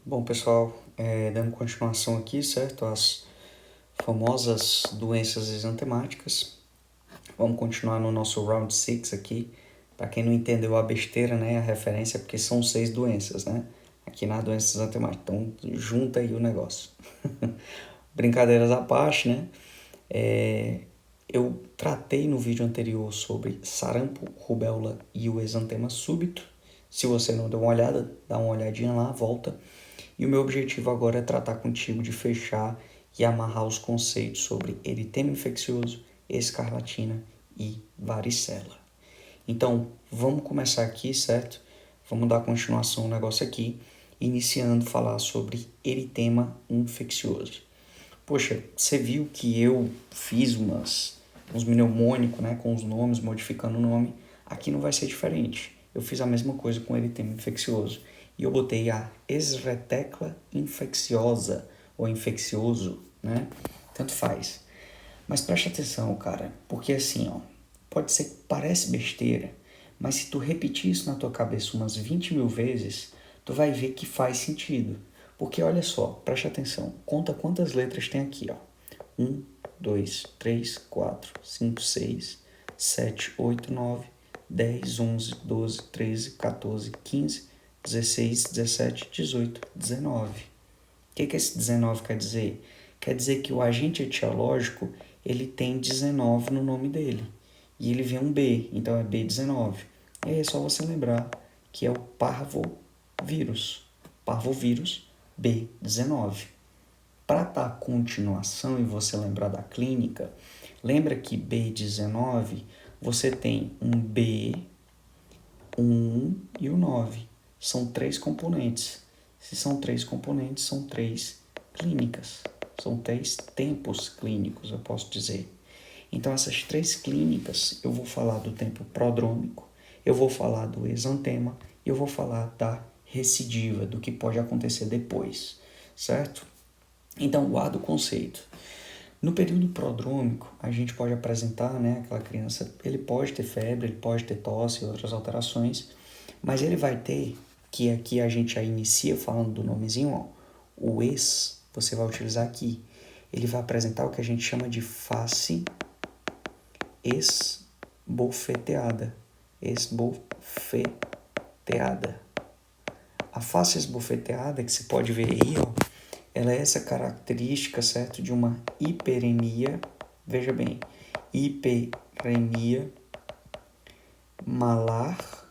Bom, pessoal, dando continuação aqui, certo? As famosas doenças exantemáticas. Vamos continuar no nosso round 6 aqui. Para quem não entendeu a besteira, né? A referência é porque são 6 doenças, né? Aqui nas doenças exantemáticas. Então, junta aí o negócio. Brincadeiras à parte, né? Eu tratei no vídeo anterior sobre sarampo, rubéola e o exantema súbito. Se você não deu uma olhada, dá uma olhadinha lá, volta. E o meu objetivo agora é tratar contigo de fechar e amarrar os conceitos sobre eritema infeccioso, escarlatina e varicela. Então, vamos começar aqui, certo? Vamos dar continuação ao negócio aqui, iniciando a falar sobre eritema infeccioso. Poxa, você viu que eu fiz uns mnemônicos, né, com os nomes, modificando o nome. Aqui não vai ser diferente. Eu fiz a mesma coisa com eritema infeccioso. E eu botei a esretecla infecciosa, ou infeccioso, né? Tanto faz. Mas preste atenção, cara, porque assim, ó, pode ser que parece besteira, mas se tu repetir isso na tua cabeça umas 20 mil vezes, tu vai ver que faz sentido. Porque olha só, preste atenção, conta quantas letras tem aqui, ó. 1, 2, 3, 4, 5, 6, 7, 8, 9, 10, 11, 12, 13, 14, 15, 16, 17, 18, 19. O que esse 19 quer dizer? Quer dizer que o agente etiológico ele tem 19 no nome dele. E ele vem um B, então é B19. E aí é só você lembrar que é o parvovírus. Parvovírus B19. Para dar continuação e você lembrar da clínica, lembra que B19 você tem um B, um e o 9. São 3 componentes. Se são 3 componentes, são 3 clínicas. São 3 tempos clínicos, eu posso dizer. Então, essas 3 clínicas, eu vou falar do tempo prodrômico, eu vou falar do exantema e eu vou falar da recidiva, do que pode acontecer depois, certo? Então, guarda o conceito. No período prodrômico, a gente pode apresentar, né, aquela criança, ele pode ter febre, ele pode ter tosse e outras alterações, mas ele vai ter, que aqui a gente já inicia falando do nomezinho, ó, o ex, você vai utilizar aqui. Ele vai apresentar o que a gente chama de face esbofeteada. Esbofeteada. A face esbofeteada, que você pode ver aí, ó, ela é essa característica, certo, de uma hiperemia, veja bem, hiperemia malar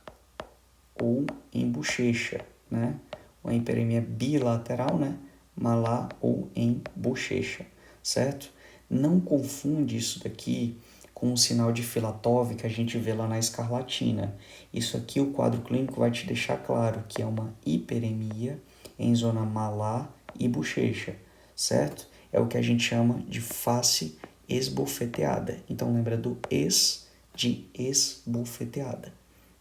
ou em bochecha, né? Uma hiperemia bilateral, né? Malar ou em bochecha, certo? Não confunde isso daqui com o sinal de Filatov que a gente vê lá na escarlatina. Isso aqui o quadro clínico vai te deixar claro que é uma hiperemia em zona malar e bochecha, certo? É o que a gente chama de face esbofeteada. Então lembra do es de esbofeteada,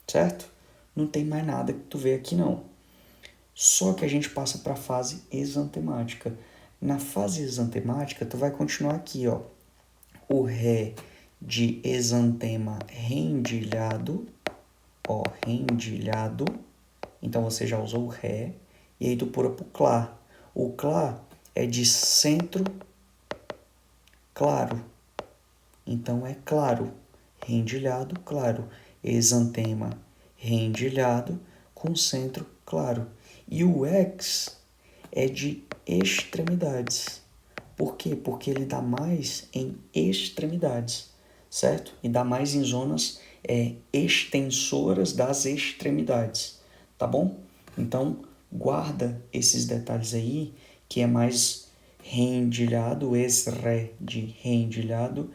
certo? Não tem mais nada que tu vê aqui não. Só que a gente passa para a fase exantemática. Na fase exantemática, tu vai continuar aqui, ó. O ré de exantema rendilhado, ó, rendilhado. Então você já usou o ré e aí tu pula pro clá. O clá é de centro claro. Então é claro, rendilhado, claro. Exantema rendilhado com centro claro. E o X é de extremidades. Por quê? Porque ele dá mais em extremidades, certo? E dá mais em zonas extensoras das extremidades, tá bom? Então, guarda esses detalhes aí, que é mais rendilhado, ex-ré de rendilhado,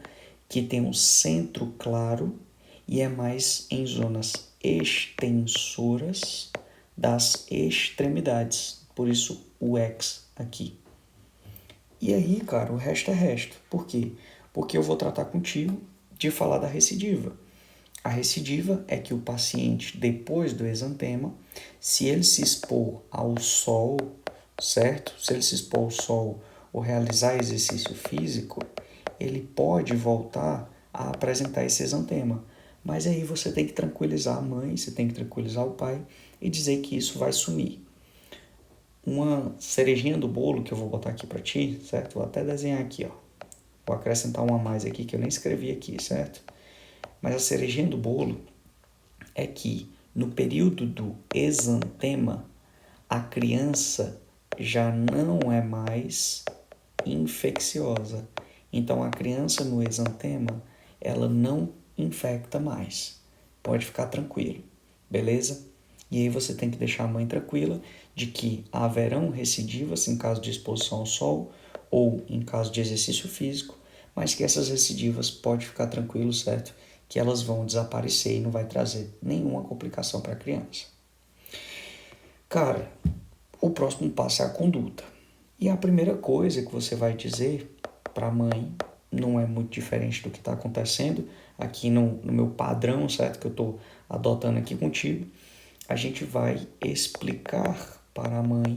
que tem um centro claro e é mais em zonas extensoras das extremidades. Por isso o X aqui. E aí, cara, o resto é resto. Por quê? Porque eu vou tratar contigo de falar da recidiva. A recidiva é que o paciente, depois do exantema, se ele se expor ao sol, certo? Se ele se expor ao sol ou realizar exercício físico, ele pode voltar a apresentar esse exantema. Mas aí você tem que tranquilizar a mãe, você tem que tranquilizar o pai e dizer que isso vai sumir. uma cerejinha do bolo que eu vou botar aqui para ti, certo? Vou até desenhar aqui, ó. Vou acrescentar uma a mais aqui que eu nem escrevi aqui, certo? Mas a cerejinha do bolo é que no período do exantema, a criança já não é mais infecciosa. Então a criança no exantema, ela não infecta mais. Pode ficar tranquilo, beleza? E aí você tem que deixar a mãe tranquila de que haverão recidivas em caso de exposição ao sol ou em caso de exercício físico, mas que essas recidivas pode ficar tranquilo, certo? Que elas vão desaparecer e não vai trazer nenhuma complicação para a criança. Cara, o próximo passo é a conduta. E a primeira coisa que você vai dizer para a mãe não é muito diferente do que está acontecendo aqui no meu padrão, certo? Que eu estou adotando aqui contigo. A gente vai explicar para a mãe,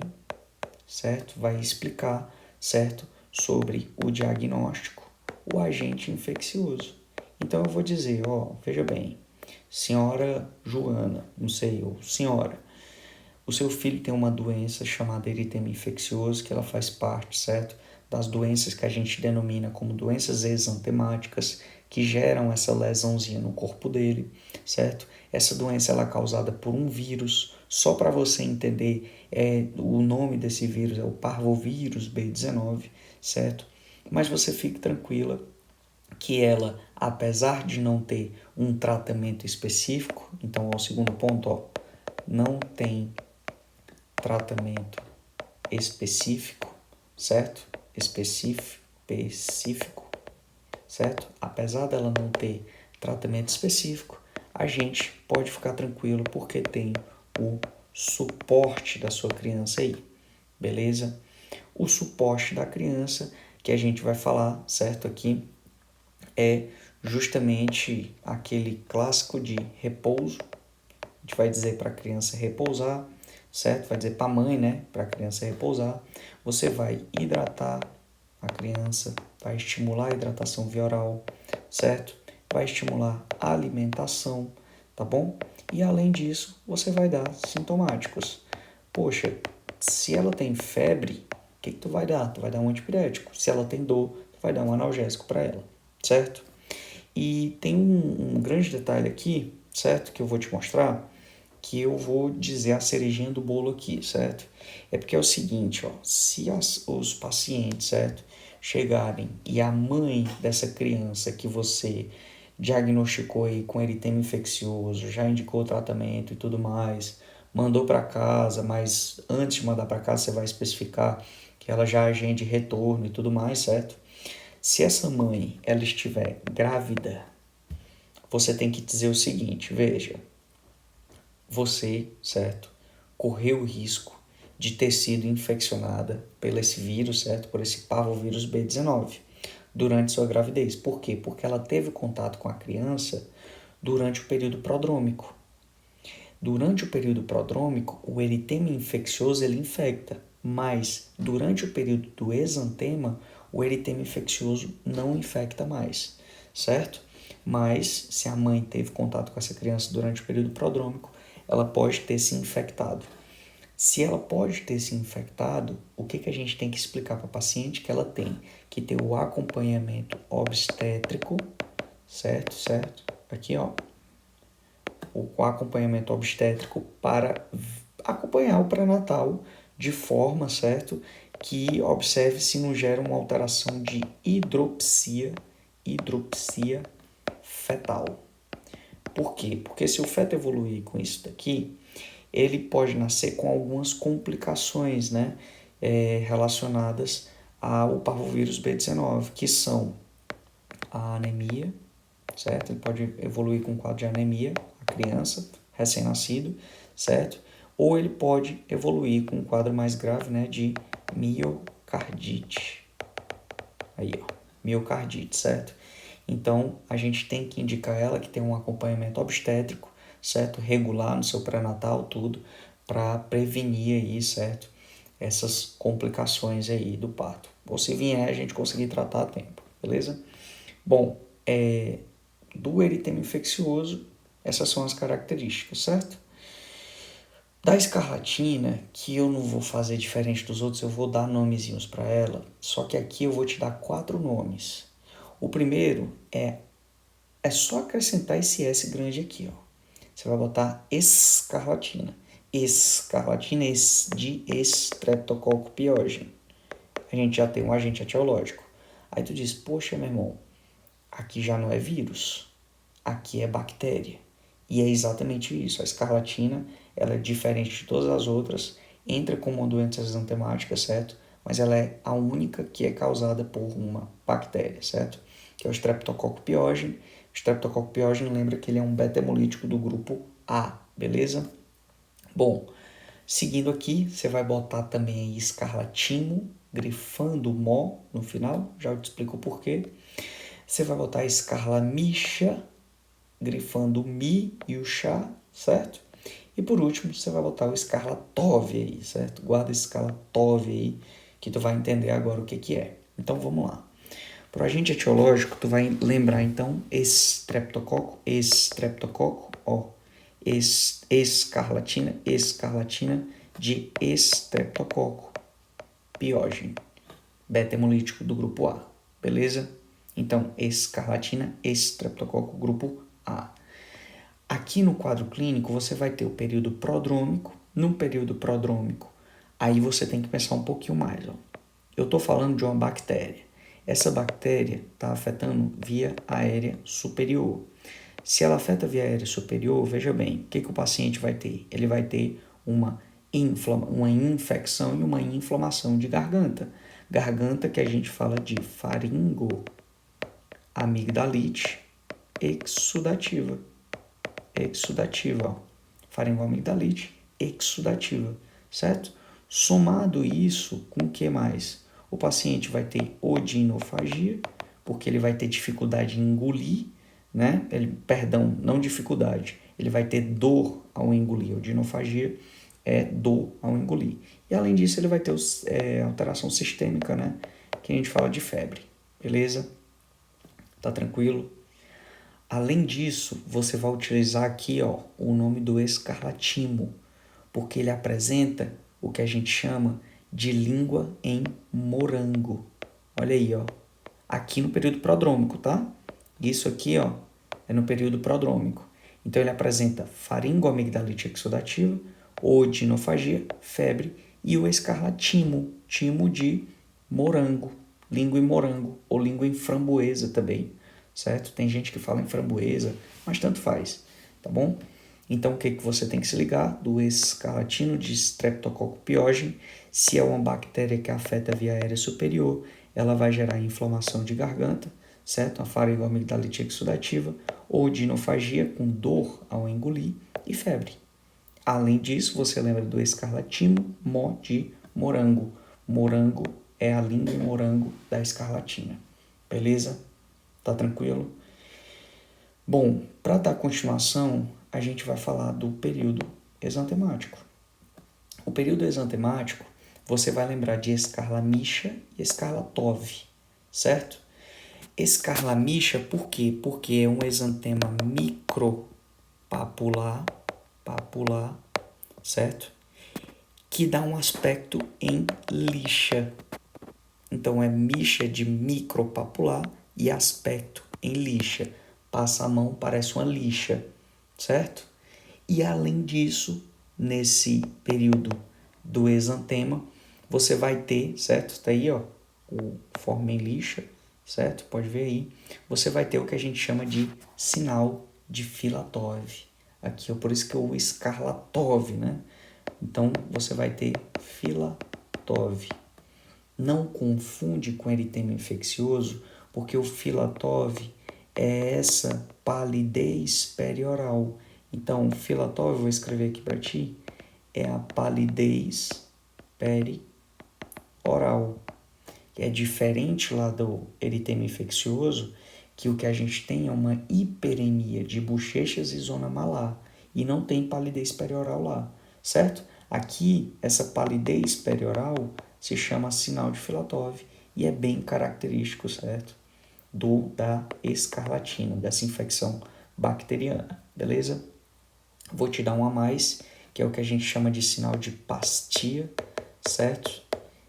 certo? Vai explicar, certo? Sobre o diagnóstico, o agente infeccioso. Então eu vou dizer, ó, veja bem, senhora Joana, não sei, ou senhora, o seu filho tem uma doença chamada eritema infeccioso, que ela faz parte, certo? Das doenças que a gente denomina como doenças exantemáticas, que geram essa lesãozinha no corpo dele, certo? Essa doença ela é causada por um vírus. Só para você entender, o nome desse vírus é o parvovírus B19, certo? Mas você fique tranquila que ela, apesar de não ter um tratamento específico, então, ao segundo ponto, ó, não tem tratamento específico, certo? Específico, certo? Apesar dela não ter tratamento específico, a gente pode ficar tranquilo porque tem o suporte da sua criança aí, beleza? O suporte da criança que a gente vai falar, certo? Aqui é justamente aquele clássico de repouso. A gente vai dizer para a criança repousar, certo? Vai dizer para a mãe, né? Para a criança repousar. Você vai hidratar a criança, vai estimular a hidratação via oral, certo? Vai estimular a alimentação, tá bom? E além disso, você vai dar sintomáticos. Poxa, se ela tem febre, o que tu vai dar? Tu vai dar um antipirético. Se ela tem dor, tu vai dar um analgésico para ela, certo? E tem um grande detalhe aqui, certo? Que eu vou te mostrar, que eu vou dizer a cerejinha do bolo aqui, certo? É porque é o seguinte, ó, se os pacientes, certo, chegarem e a mãe dessa criança que você diagnosticou aí com eritema infeccioso, já indicou o tratamento e tudo mais, mandou para casa, mas antes de mandar para casa você vai especificar que ela já agende retorno e tudo mais, certo? Se essa mãe ela estiver grávida, você tem que dizer o seguinte, veja, você, certo, correu o risco de ter sido infeccionada por esse vírus, certo, por esse parvovírus B19 durante sua gravidez. Por quê? Porque ela teve contato com a criança durante o período prodrômico. Durante o período prodrômico, o eritema infeccioso ele infecta, mas durante o período do exantema, o eritema infeccioso não infecta mais, certo? Mas se a mãe teve contato com essa criança durante o período prodrômico, ela pode ter se infectado. Se ela pode ter se infectado, o que a gente tem que explicar para a paciente? Que ela tem que ter o acompanhamento obstétrico, certo? Certo? Aqui, ó, o acompanhamento obstétrico para acompanhar o pré-natal de forma, certo, que observe se não gera uma alteração de hidropsia fetal. Por quê? Porque se o feto evoluir com isso daqui, ele pode nascer com algumas complicações, né, relacionadas ao parvovírus B19, que são a anemia, certo? Ele pode evoluir com um quadro de anemia, a criança, recém-nascido, certo? Ou ele pode evoluir com um quadro mais grave, né, de miocardite. Aí, ó, miocardite, certo? Então, a gente tem que indicar ela que tem um acompanhamento obstétrico, certo? Regular no seu pré-natal, tudo, para prevenir aí, certo? Essas complicações aí do parto. Ou se vier, a gente conseguir tratar a tempo, beleza? Bom, do eritema infeccioso, essas são as características, certo? Da escarlatina, que eu não vou fazer diferente dos outros, eu vou dar nomezinhos para ela, só que aqui eu vou te dar 4 nomes. O primeiro é só acrescentar esse S grande aqui, ó. Você vai botar escarlatina. Escarlatina de Streptococcus pyogenes. A gente já tem um agente etiológico. Aí tu diz, poxa, meu irmão, aqui já não é vírus, aqui é bactéria. E é exatamente isso. A escarlatina, ela é diferente de todas as outras, entra como doença exantemática, certo? Mas ela é a única que é causada por uma bactéria, certo? Que é o Streptococcus pyogenes. O Streptococcus pyogenes, lembra que ele é um beta-hemolítico do grupo A, beleza? Bom, seguindo aqui, você vai botar também aí escarlatino, grifando mó no final, já te explico o porquê. Você vai botar escarlamixa, grifando mi e o chá, certo? E por último, você vai botar o escarlatove aí, certo? Guarda esse escarlatove aí, que tu vai entender agora o que é. Então vamos lá. Para o agente etiológico, tu vai lembrar então estreptococo, ó, escarlatina de estreptococo piógene, beta-hemolítico do grupo A, beleza? Então, escarlatina, estreptococo, grupo A. Aqui no quadro clínico, você vai ter o período prodrômico. No período prodrômico, aí você tem que pensar um pouquinho mais, ó. Eu estou falando de uma bactéria. Essa bactéria está afetando via aérea superior. Se ela afeta via aérea superior, veja bem, o que o paciente vai ter? Ele vai ter uma infecção e uma inflamação de garganta. Garganta que a gente fala de faringoamigdalite exudativa. Ó. Faringoamigdalite exudativa, certo? Somado isso com o que mais? O paciente vai ter odinofagia, porque ele vai ter dificuldade em engolir, né? Não dificuldade, ele vai ter dor ao engolir. Odinofagia é dor ao engolir. E além disso, ele vai ter alteração sistêmica, né? Que a gente fala de febre, beleza? Tá tranquilo? Além disso, você vai utilizar aqui, ó, o nome do escarlatino, porque ele apresenta o que a gente chama de língua em morango. Olha aí, ó. Aqui no período prodrômico, tá? Isso aqui, ó, é no período prodrômico. Então ele apresenta faringoamigdalite exudativa, odinofagia, febre e o escarlatino, timo de morango, língua em morango ou língua em framboesa também, certo? Tem gente que fala em framboesa, mas tanto faz, tá bom? Então, o que você tem que se ligar? Do escarlatino de Streptococcus pyogenes, se é uma bactéria que afeta a via aérea superior, ela vai gerar inflamação de garganta, certo? A faringoamigdalite exudativa, ou odinofagia com dor ao engolir e febre. Além disso, você lembra do escarlatino de morango. Morango é a língua em morango da escarlatina. Beleza? Tá tranquilo? Bom, para dar continuação, a gente vai falar do período exantemático. O período exantemático, você vai lembrar de escarlamixa e escarlatove, certo? Escarlamixa, por quê? Porque é um exantema micropapular, certo? Que dá um aspecto em lixa. Então é mixa de micropapular e aspecto em lixa. Passa a mão, parece uma lixa, certo? E além disso, nesse período do exantema, você vai ter, certo? Está aí, ó, o forma em lixa, certo? Pode ver aí. Você vai ter o que a gente chama de sinal de Filatov. Aqui, ó, por isso que é o escarlatove, né? Então, você vai ter Filatov. Não confunde com eritema infeccioso, porque o Filatov é essa palidez perioral. Então, Filatov, vou escrever aqui para ti, é a palidez perioral. É diferente lá do eritema infeccioso, que o que a gente tem é uma hiperemia de bochechas e zona malar, e não tem palidez perioral lá, certo? Aqui, essa palidez perioral se chama sinal de Filatov e é bem característico, certo? Da escarlatina, dessa infecção bacteriana, beleza? Vou te dar um a mais, que é o que a gente chama de sinal de Pastia, certo?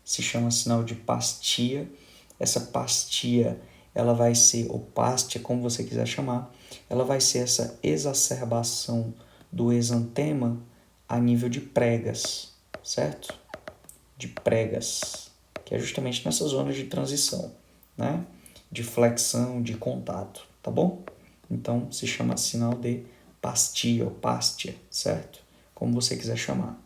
Se chama sinal de Pastia. Essa pastia, ela vai ser, ou pastia, como você quiser chamar, ela vai ser essa exacerbação do exantema a nível de pregas, certo? De pregas, que é justamente nessa zona de transição, né? De flexão, de contato, tá bom? Então, se chama sinal de pastia ou pastia, certo? Como você quiser chamar.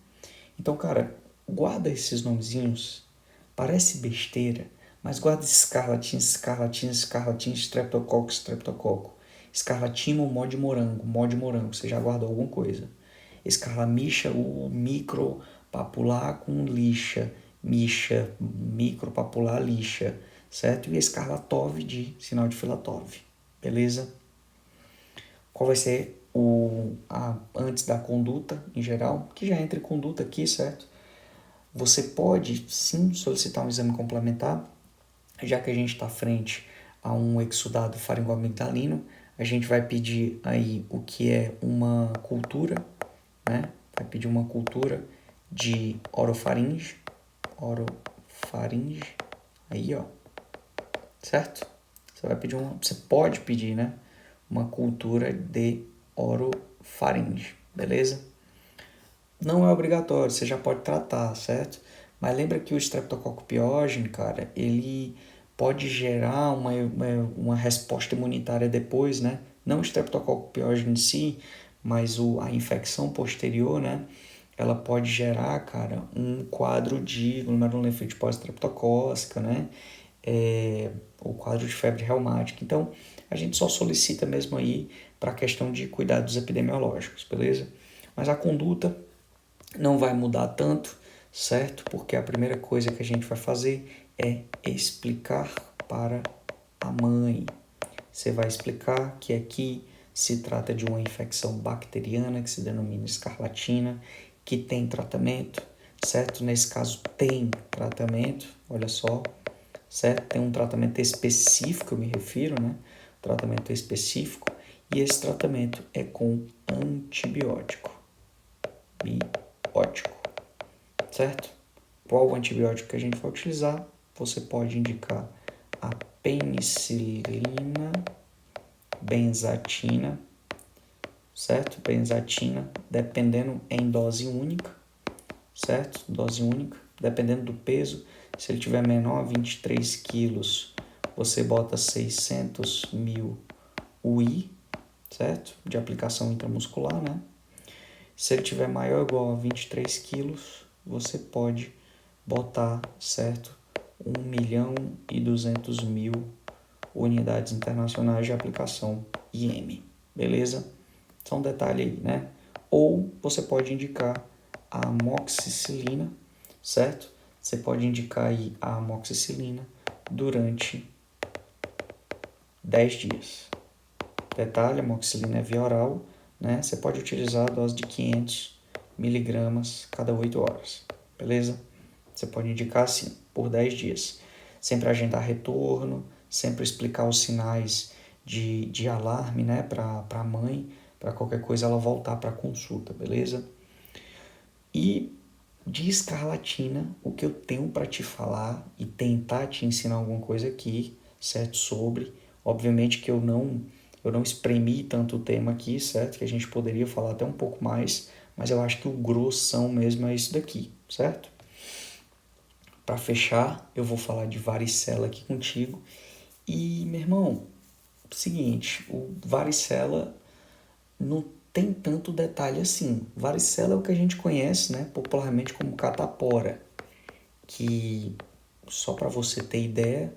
Então, cara, guarda esses nomezinhos. Parece besteira, mas guarda escarlatina, escarlatina, escarlatina, streptococo, streptococo. Escarlatino, mó de morango. Você já guardou alguma coisa. Escarlamixa, o micro papular com lixa. Mixa, micro papular, lixa. Certo? E escarlatov de sinal de Filatov. Beleza? Qual vai ser antes da conduta em geral? Que já entra em conduta aqui, certo? Você pode sim solicitar um exame complementar, já que a gente está frente a um exudado faringoamigdalino, a gente vai pedir aí o que é uma cultura, né? Vai pedir uma cultura de orofaringe, aí ó, certo? Você pode pedir, né? Uma cultura de orofaringe, beleza? Não é obrigatório, você já pode tratar, certo? Mas lembra que o Streptococcus pyogenes, cara, ele pode gerar uma resposta imunitária depois, né? Não o Streptococcus pyogenes em si, mas a infecção posterior, né? Ela pode gerar, cara, um quadro de glomerulonefrite pós-streptocócica, né? O quadro de febre reumática. Então, a gente só solicita mesmo aí para a questão de cuidados epidemiológicos, beleza? Mas a conduta não vai mudar tanto, certo? Porque a primeira coisa que a gente vai fazer é explicar para a mãe. Você vai explicar que aqui se trata de uma infecção bacteriana que se denomina escarlatina, que tem tratamento, certo? Nesse caso tem tratamento, olha só, certo? Tem um tratamento específico, eu me refiro, né? Tratamento específico, e esse tratamento é com antibiótico. Certo? Qual o antibiótico que a gente vai utilizar? Você pode indicar a penicilina, benzatina, certo? Benzatina, dependendo em dose única, certo? Dose única, dependendo do peso. Se ele tiver menor a 23 quilos, você bota 600 mil UI, certo? De aplicação intramuscular, né? Se ele tiver maior ou igual a 23 quilos, você pode botar, certo, 1.200.000 unidades internacionais de aplicação IM, beleza? Só um detalhe aí, né? Ou você pode indicar a amoxicilina, certo? Você pode indicar aí a amoxicilina durante 10 dias. Detalhe, a amoxicilina é via oral, né? Você pode utilizar a dose de 500 miligramas cada 8 horas, beleza? Você pode indicar assim, por 10 dias. Sempre agendar retorno, sempre explicar os sinais de alarme, né, para a mãe, para qualquer coisa ela voltar para a consulta, beleza? E de escarlatina, o que eu tenho para te falar e tentar te ensinar alguma coisa aqui, certo? Sobre, obviamente que eu não espremi tanto o tema aqui, certo? Que a gente poderia falar até um pouco mais, mas eu acho que o grossão mesmo é isso daqui, certo? Para fechar, eu vou falar de varicela aqui contigo. E, meu irmão, seguinte, o varicela não tem tanto detalhe assim. Varicela é o que a gente conhece, né, popularmente como catapora, que, só para você ter ideia,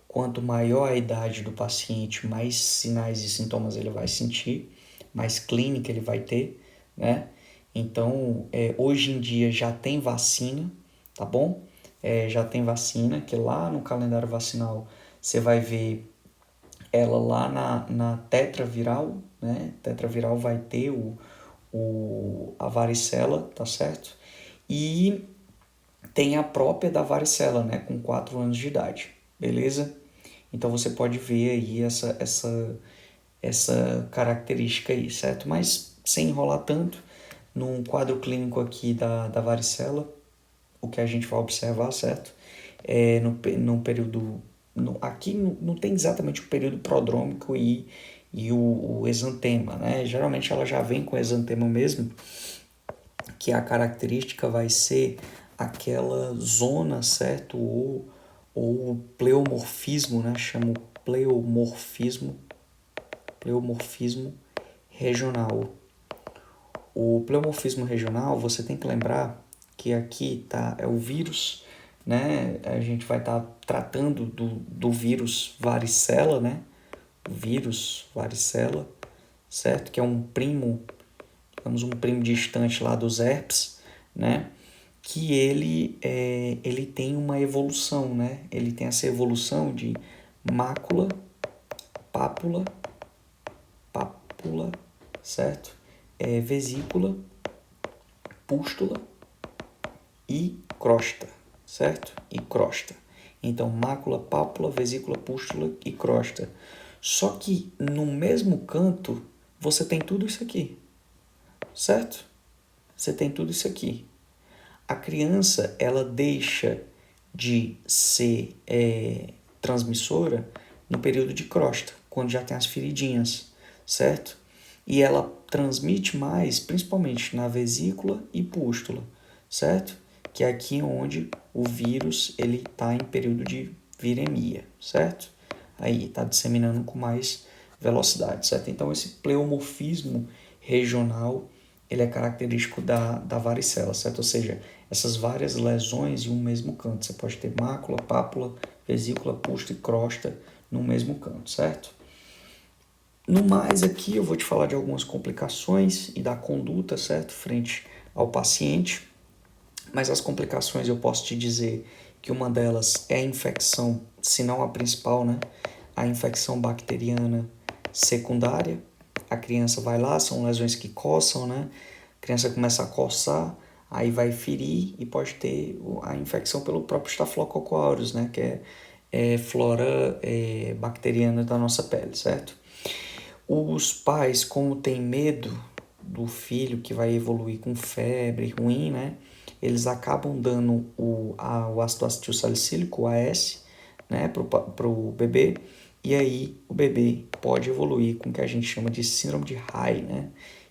quanto maior a idade do paciente, mais sinais e sintomas ele vai sentir, mais clínica ele vai ter, né? Então, hoje em dia já tem vacina, tá bom? Já tem vacina, que lá no calendário vacinal você vai ver ela lá na tetraviral, né? Tetraviral vai ter a varicela, tá certo? E tem a própria da varicela, né? Com 4 anos de idade, beleza? Então você pode ver aí essa característica aí, certo? Mas sem enrolar tanto, num quadro clínico aqui da varicela, o que a gente vai observar, certo? No período... aqui não tem exatamente o período prodrômico e o exantema, né? Geralmente ela já vem com exantema mesmo, que a característica vai ser aquela zona, certo? Ou pleomorfismo, né? Chamo pleomorfismo regional. O pleomorfismo regional, você tem que lembrar que aqui é o vírus, né? A gente vai estar tratando do vírus varicela, né? O vírus varicela, certo? Que é um primo, digamos, um primo distante lá dos herpes, né? Que ele tem uma evolução, né? Ele tem essa evolução de mácula, pápula, certo? Vesícula, pústula e crosta, certo? E crosta. Então, mácula, pápula, vesícula, pústula e crosta. Só que no mesmo canto você tem tudo isso aqui, certo? Você tem tudo isso aqui. A criança, ela deixa de ser transmissora no período de crosta, quando já tem as feridinhas, certo? E ela transmite mais, principalmente na vesícula e pústula, certo? Que é aqui onde o vírus ele está em período de viremia, certo? Aí está disseminando com mais velocidade, certo? Então esse pleomorfismo regional ele é característico da varicela, certo? Ou seja, essas várias lesões em um mesmo canto. Você pode ter mácula, pápula, vesícula, pústula e crosta no mesmo canto, certo? No mais aqui eu vou te falar de algumas complicações e da conduta, certo? Frente ao paciente. Mas as complicações eu posso te dizer que uma delas é a infecção, se não a principal, né? A infecção bacteriana secundária. A criança vai lá, são lesões que coçam, né? A criança começa a coçar, aí vai ferir e pode ter a infecção pelo próprio Staphylococcus aureus, né? Que é flora bacteriana da nossa pele, certo? Os pais, como têm medo do filho que vai evoluir com febre ruim, né? Eles acabam dando o ácido acetil salicílico, o AS, né, pro bebê, e aí o bebê pode evoluir com o que a gente chama de síndrome de Reye, né,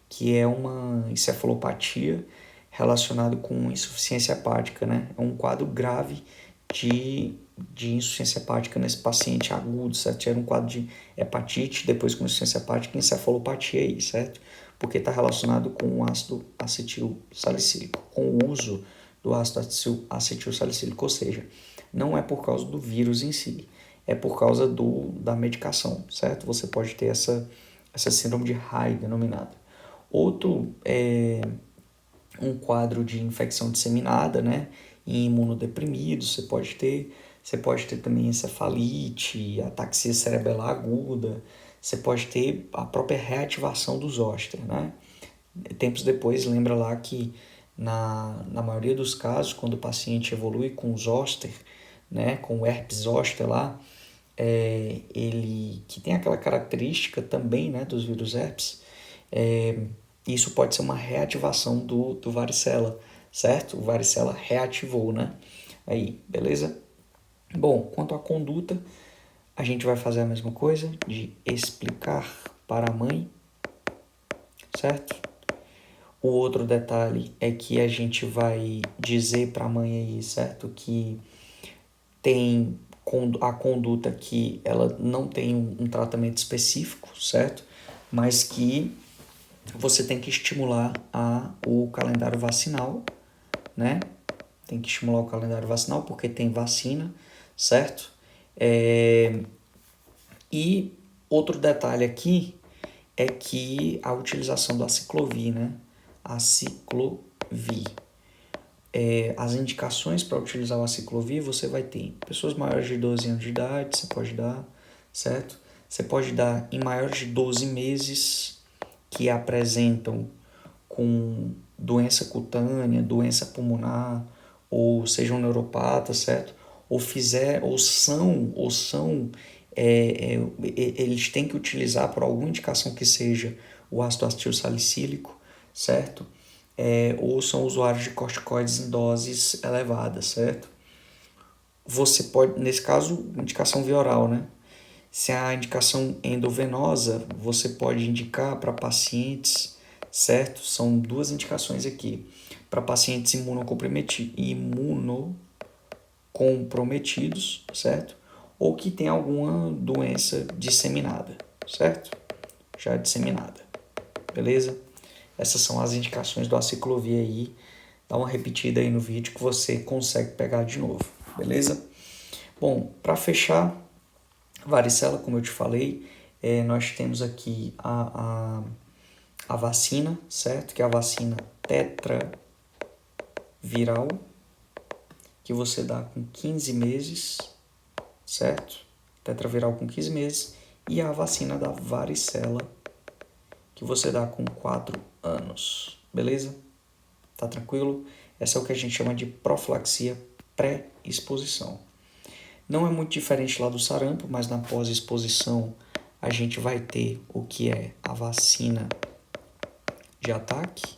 que é uma encefalopatia relacionada com insuficiência hepática, né, é um quadro grave de insuficiência hepática nesse paciente agudo, certo? Era um quadro de hepatite, depois com insuficiência hepática e encefalopatia aí, certo? Porque está relacionado com o ácido acetil salicílico, com o uso do ácido acetil salicílico, ou seja, não é por causa do vírus em si, é por causa da medicação, certo? Você pode ter essa síndrome de Reye denominada. Outro é um quadro de infecção disseminada, né? Em imunodeprimidos, você pode ter também encefalite, ataxia cerebelar aguda, você pode ter a própria reativação do zoster, né? Tempos depois, lembra lá que na maioria dos casos, quando o paciente evolui com o zoster, né, com o herpes zoster lá, ele que tem aquela característica também, né, dos vírus herpes, isso pode ser uma reativação do varicela, certo? O varicela reativou, né? Aí, beleza? Bom, quanto à conduta, a gente vai fazer a mesma coisa de explicar para a mãe, certo? O outro detalhe é que a gente vai dizer para a mãe aí, certo? Que tem a conduta que ela não tem um tratamento específico, certo? Mas que você tem que estimular o calendário vacinal, né? Tem que estimular o calendário vacinal porque tem vacina, certo? E outro detalhe aqui é que a utilização do aciclovir, né? Aciclovir. As indicações para utilizar o aciclovir você vai ter pessoas maiores de 12 anos de idade, você pode dar, certo? Você pode dar em maiores de 12 meses que apresentam com doença cutânea, doença pulmonar, ou sejam neuropatas, certo? Eles têm que utilizar por alguma indicação que seja o ácido acetil salicílico, certo? ou são usuários de corticoides em doses elevadas, certo? Você pode, nesse caso, indicação via oral, né? Se a indicação endovenosa, você pode indicar para pacientes, certo? São duas indicações aqui. Para pacientes imunocomprometidos, certo? Ou que tem alguma doença disseminada, certo? Já disseminada, beleza? Essas são as indicações do aciclovir aí. Dá uma repetida aí no vídeo que você consegue pegar de novo, beleza? Bom, para fechar, varicela, como eu te falei, nós temos aqui a vacina, certo? Que é a vacina tetraviral, que você dá com 15 meses, certo? Tetraviral com 15 meses. E a vacina da varicela, que você dá com 4 anos, beleza? Tá tranquilo? Essa é o que a gente chama de profilaxia pré-exposição. Não é muito diferente lá do sarampo, mas na pós-exposição a gente vai ter o que é a vacina de ataque,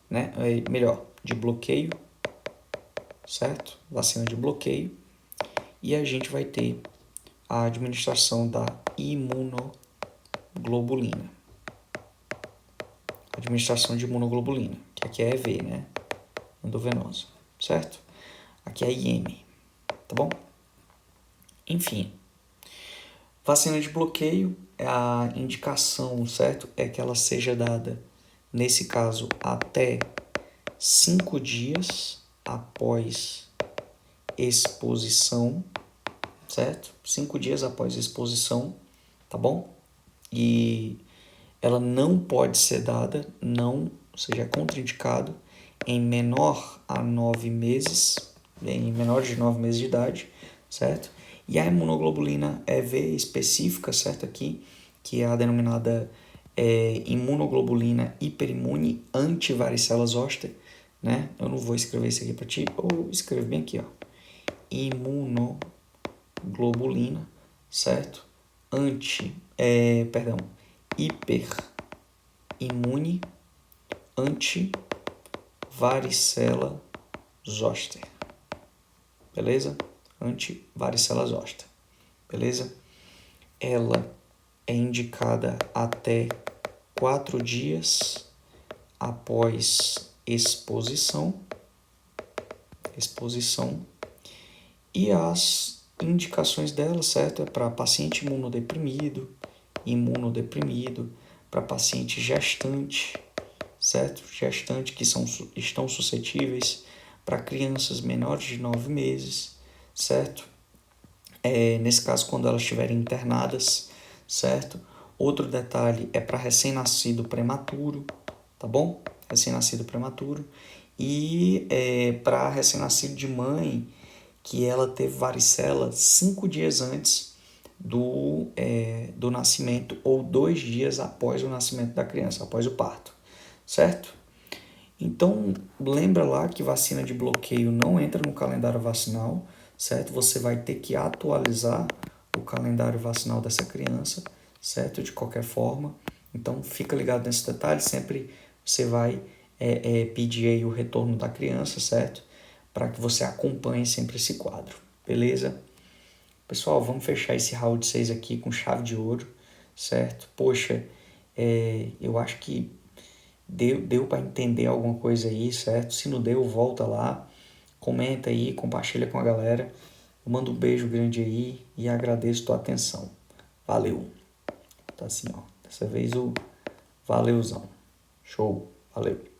né? Melhor, de bloqueio, certo? Vacina de bloqueio. E a gente vai ter a administração da imunoglobulina. Administração de imunoglobulina, que aqui é EV, né? Endovenosa, certo? Aqui é IM, tá bom? Enfim, vacina de bloqueio, a indicação, certo? É que ela seja dada, nesse caso, até 5 dias após exposição, certo? 5 dias após exposição, tá bom? E ela não pode ser dada, ou seja, é contraindicado em menor a 9 meses, em menores de 9 meses de idade, certo? E a imunoglobulina EV específica, certo? Aqui, que é a denominada imunoglobulina hiperimune antivaricela zoster, né? Eu não vou escrever isso aqui para ti, ou escrevo bem aqui, ó. Imunoglobulina, certo? Hiperimune antivaricela zoster, beleza? Antivaricela zoster, beleza? Ela é indicada até 4 dias após exposição, e as indicações dela, certo? É para paciente imunodeprimido, para paciente gestante, certo? Gestante que estão suscetíveis, para crianças menores de 9 meses, certo? Nesse caso, quando elas estiverem internadas, certo? Outro detalhe é para recém-nascido prematuro, tá bom? Recém-nascido prematuro. E para recém-nascido de mãe que ela teve varicela 5 dias antes do nascimento ou 2 dias após o nascimento da criança, após o parto, certo? Então, lembra lá que vacina de bloqueio não entra no calendário vacinal, certo? Você vai ter que atualizar o calendário vacinal dessa criança, certo? De qualquer forma. Então, fica ligado nesse detalhe. Sempre você vai pedir aí o retorno da criança, certo? Para que você acompanhe sempre esse quadro, beleza? Pessoal, vamos fechar esse round 6 aqui com chave de ouro, certo? Poxa, eu acho que deu para entender alguma coisa aí, certo? Se não deu, volta lá, comenta aí, compartilha com a galera. Eu mando um beijo grande aí e agradeço tua atenção. Valeu. Tá assim, ó. Dessa vez o valeuzão. Show. Valeu.